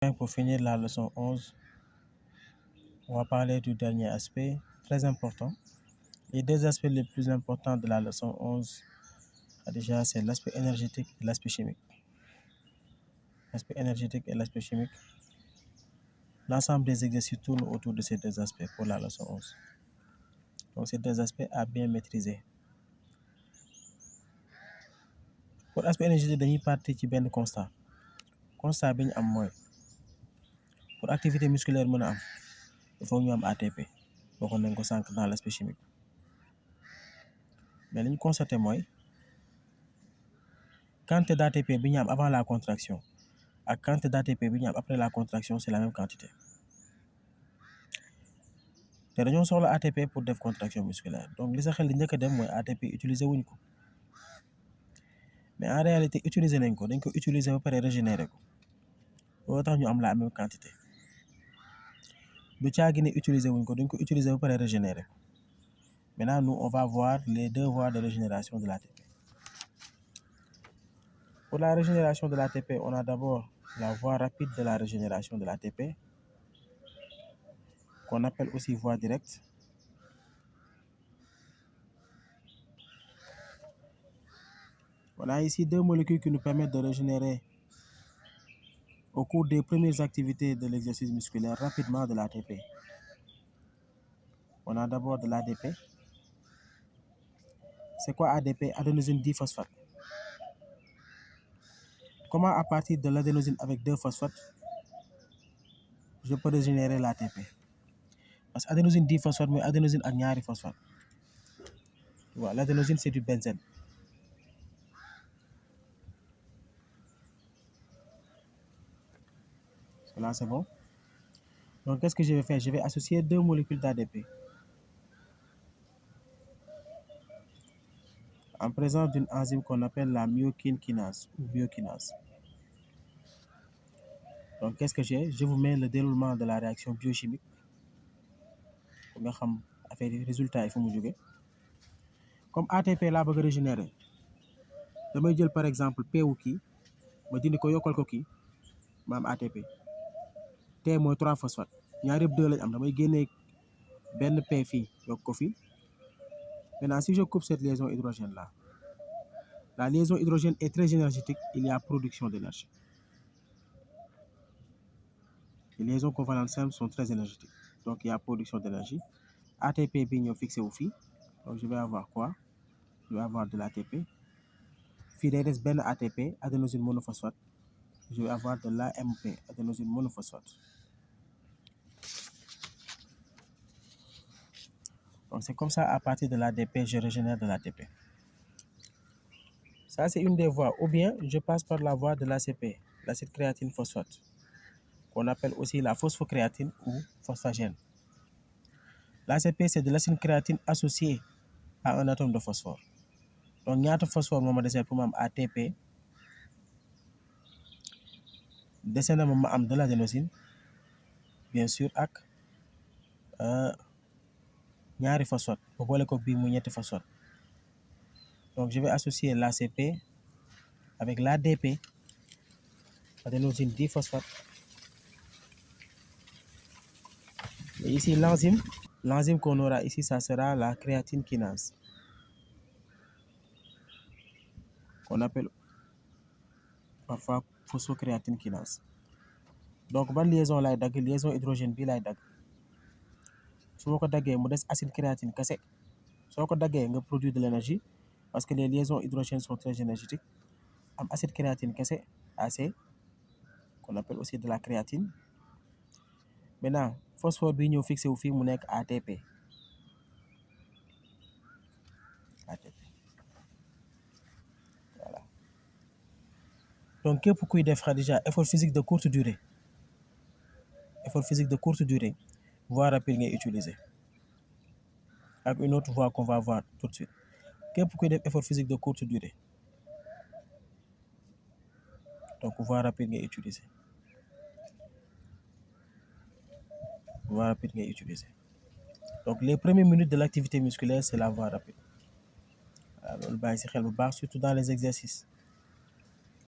Pour finir la leçon 11, on va parler du dernier aspect très important. Les deux aspects les plus importants de la leçon 11, déjà, c'est l'aspect énergétique et l'aspect chimique. L'aspect énergétique et l'aspect chimique. L'ensemble des exercices tourne autour de ces deux aspects pour la leçon 11. Donc, ces deux aspects à bien maîtriser. Pour l'aspect énergétique, dañuy partir ci benn constat. Constat bi ñu am mooy pour activité musculaire mën a am il faut ñu am ATP. Waxoon nañ ko sànq dans l'aspect chimique. Mais li ñu constaté mooy quantité d'ATP bi ñu am avant la contraction ak quantité d'ATP bi ñu am après la contraction c'est la même quantité. te dañoo soxla ATP pour def contraction musculaire donc li sa xel di njëkk a dem mooy ATP utiliser wuñ ko mais en réalité utiliser nañ ko dañ ko utiliser ba pare régénérer ko loolu tax ñu am la même quantité du caagi ne utiliser wuñ ko dañ ko utiliser ba pare régénérer ko maintenant nous on va voir les deux voies de régénération de l'ATP. Pour la régénération de l'ATP, on a d'abord la voie rapide de la régénération de l'ATP qu'on appelle aussi voie directe. On a ici deux molécules qui nous permettent de régénérer au cours des premières activités de l'exercice musculaire rapidement de l'ATP. On a d'abord de l'ADP. C'est quoi ADP? Adénosine diphosphate. Comment à partir de l'adénosine avec 2 phosphates, je peux régénérer l'ATP? Parce que adénosine diphosphate, mais adénosine ak ñaari phosphate. Tu vois, l'adénosine c'est du benzène. Là c'est bon. Donc qu'est-ce que je vais faire? Je vais associer deux molécules d'ADP en présence d'une enzyme qu'on appelle la myokine kinase ou biokinase. Donc qu'est-ce que j'ai? Je vous mets le déroulement de la réaction biochimique pour nga xam affaire yi résultat yi fu mu jóge. Comme ATP laa bëgg a régénérer damay jël par exemple P wu kii ma dindi ko yokkal ko kii ma am ATP. T mooy 3 phosphate ñaar yëpp 2 lañ am damay génnee benn P fii yokk ko fii. Maintenant si je coupe cette liaison hydrogène là, la liaison hydrogène est très énergétique, il y a production d'énergie. Les liaisons covalentes simples sont très énergétiques, donc il y a production d'énergie. ATP bi ñoo fixé wu fii, donc je vais avoir quoi? Je vais avoir de l'ATP. Fii day des benn ATP, adénosine monophosphate. Je vais avoir de l'AMP, adénosine monophosphate. Donc c'est comme ça, à partir de l'ADP, je régénère de l'ATP. Ça, c'est une des voies. Ou bien, je passe par la voie de l'ACP, l'acide créatine phosphate, qu'on appelle aussi la phosphocréatine ou phosphagène. L'ACP, c'est de l'acide créatine associé à un atome de phosphore. Donc, ñaata phosphore moo ma desee pour ma am ATP dese na ma am de l'adénosine, bien sûr, ak ñaari phosphate ba boole ko bii mu ñetti phosphate. Donc, je vais associer l'ACP avec l'ADP, adénosine diphosphate. Et ici, l'enzyme qu'on aura ici, ça sera la créatine kinase, qu'on appelle parfois phosphocréatine kinase. Donc, ban liaison lay dagg? Liaison hydrogène bii lay dagg. su ma ko daggee mu des acide créatine kese soo ko daggee nga produire de l'énergie parce que les liaisons hydrogènes sont très énergétiques. Am acide créatine kese, AC, qu'on appelle aussi de la créatine. Maintenant phosphore bi ñëw fixé wu fii mu nekk ATP. Voilà. Donc képp kuy def déjà effort physique de courte durée, voie rapide ngay utiliser ak une autre voie qu'on va voir tout de suite. Képp kuy def effort physique de courte durée, donc voie rapide ngay utiliser. Donc les premières minutes de l'activité musculaire, c'est la voie rapide. Alors loolu bàyyi si xel bu baax, surtout dans les exercices.